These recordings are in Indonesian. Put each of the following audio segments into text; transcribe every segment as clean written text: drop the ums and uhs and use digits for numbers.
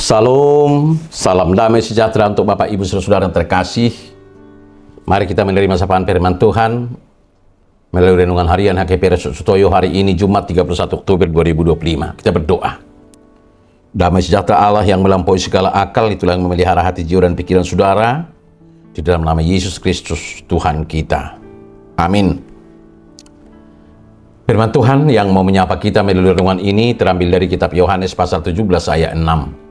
Salam, salam damai sejahtera untuk Bapak Ibu Saudara yang terkasih. Mari kita menerima sapaan firman Tuhan melalui renungan harian HKP Sutoyo hari ini Jumat 31 Oktober 2025. Kita berdoa. Damai sejahtera Allah yang melampaui segala akal, itulah yang memelihara hati, jiwa, dan pikiran saudara di dalam nama Yesus Kristus Tuhan kita. Amin. Firman Tuhan yang mau menyapa kita melalui renungan ini terambil dari kitab Yohanes pasal 17 ayat 6.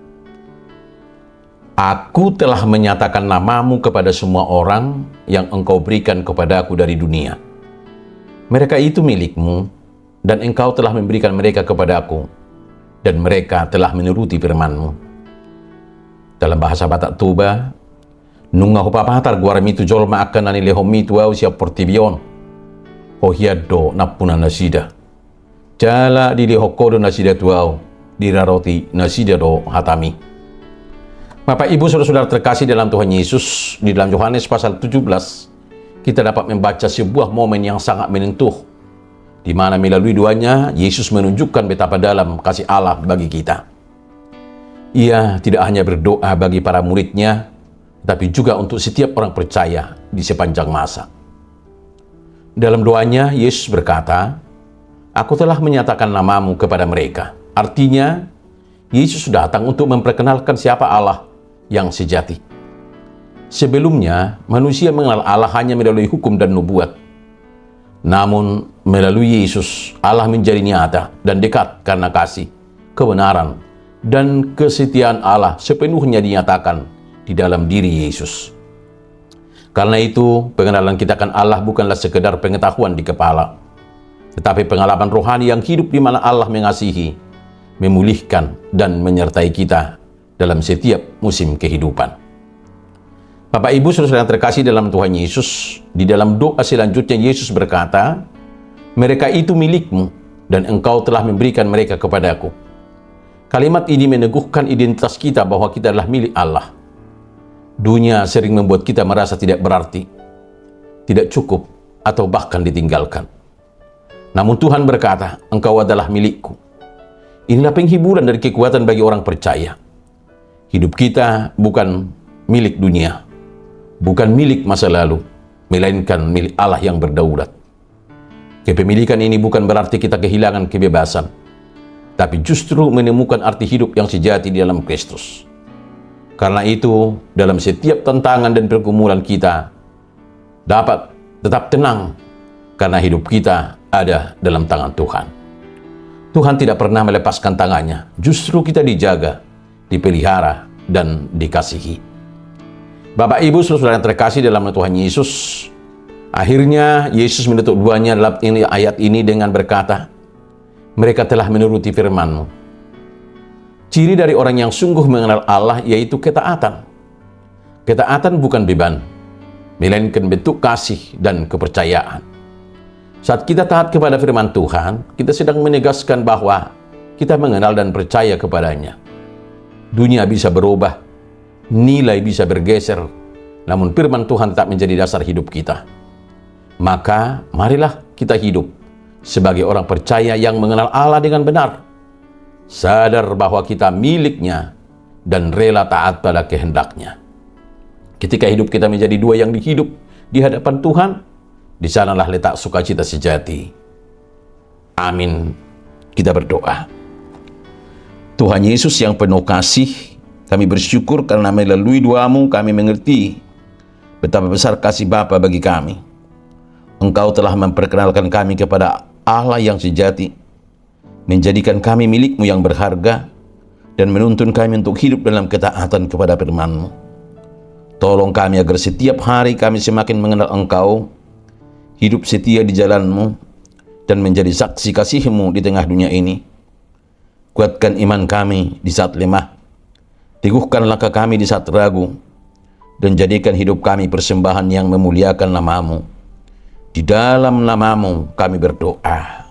Aku telah menyatakan namamu kepada semua orang yang engkau berikan kepadaku dari dunia. Mereka itu milikmu, dan engkau telah memberikan mereka kepadaku, dan mereka telah menuruti firman-Mu. Dalam bahasa Batak Toba, nunga hupapatar guaramitu jolma akan anile homitu au siap portibion. Hohiado napuna nasida. Jala di hokodo nasida tuau, diraroti nasida do hatami. Bapak Ibu Saudara-saudara terkasih dalam Tuhan Yesus, di dalam Yohanes pasal 17, kita dapat membaca sebuah momen yang sangat menyentuh, di mana melalui duanya Yesus menunjukkan betapa dalam kasih Allah bagi kita. Ia tidak hanya berdoa bagi para muridnya, tapi juga untuk setiap orang percaya di sepanjang masa. Dalam doanya, Yesus berkata, "Aku telah menyatakan namamu kepada mereka." Artinya, Yesus datang untuk memperkenalkan siapa Allah yang sejati. Sebelumnya, manusia mengenal Allah hanya melalui hukum dan nubuat. Namun, melalui Yesus, Allah menjadi nyata dan dekat karena kasih, kebenaran, dan kesetiaan Allah sepenuhnya dinyatakan di dalam diri Yesus. Karena itu, pengenalan kita akan Allah bukanlah sekedar pengetahuan di kepala, tetapi pengalaman rohani yang hidup di mana Allah mengasihi, memulihkan, dan menyertai kita dalam setiap musim kehidupan. Bapak Ibu Saudara yang terkasih dalam Tuhan Yesus, di dalam doa selanjutnya Yesus berkata, "Mereka itu milikmu, dan engkau telah memberikan mereka kepadaku." Kalimat ini meneguhkan identitas kita bahwa kita adalah milik Allah. Dunia sering membuat kita merasa tidak berarti, tidak cukup, atau bahkan ditinggalkan. Namun Tuhan berkata, "Engkau adalah milikku." Inilah penghiburan dari kekuatan bagi orang percaya. Hidup kita bukan milik dunia, bukan milik masa lalu, melainkan milik Allah yang berdaulat. Kepemilikan ini bukan berarti kita kehilangan kebebasan, tapi justru menemukan arti hidup yang sejati di dalam Kristus. Karena itu, dalam setiap tantangan dan pergumulan kita dapat tetap tenang, karena hidup kita ada dalam tangan Tuhan. Tuhan tidak pernah melepaskan tangannya, justru kita dijaga, dipelihara, dan dikasihi. Bapak Ibu Saudara yang terkasih dalam Tuhan Yesus, akhirnya Yesus menutup duanya dalam ayat ini dengan berkata, "Mereka telah menuruti firman-Mu." Ciri dari orang yang sungguh mengenal Allah yaitu ketaatan. Ketaatan bukan beban, melainkan bentuk kasih dan kepercayaan. Saat kita taat kepada firman Tuhan, kita sedang menegaskan bahwa kita mengenal dan percaya kepadanya. Dunia bisa berubah, nilai bisa bergeser, namun firman Tuhan tetap menjadi dasar hidup kita. Maka, marilah kita hidup sebagai orang percaya yang mengenal Allah dengan benar, sadar bahwa kita miliknya, dan rela taat pada kehendaknya. Ketika hidup kita menjadi dua yang dihidup di hadapan Tuhan, di sanalah letak sukacita sejati. Amin. Kita berdoa. Tuhan Yesus yang penuh kasih, kami bersyukur karena melalui doa-Mu kami mengerti betapa besar kasih Bapa bagi kami. Engkau telah memperkenalkan kami kepada Allah yang sejati, menjadikan kami milik-Mu yang berharga, dan menuntun kami untuk hidup dalam ketaatan kepada firman-Mu. Tolong kami agar setiap hari kami semakin mengenal Engkau, hidup setia di jalan-Mu, dan menjadi saksi kasih-Mu di tengah dunia ini. Kuatkan iman kami di saat lemah, teguhkan langkah kami di saat ragu, dan jadikan hidup kami persembahan yang memuliakan nama-Mu. Di dalam nama-Mu kami berdoa.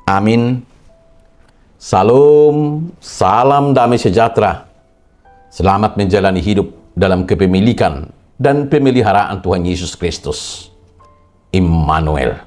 Amin. Salam, salam damai sejahtera. Selamat menjalani hidup dalam kepemilikan dan pemeliharaan Tuhan Yesus Kristus. Immanuel.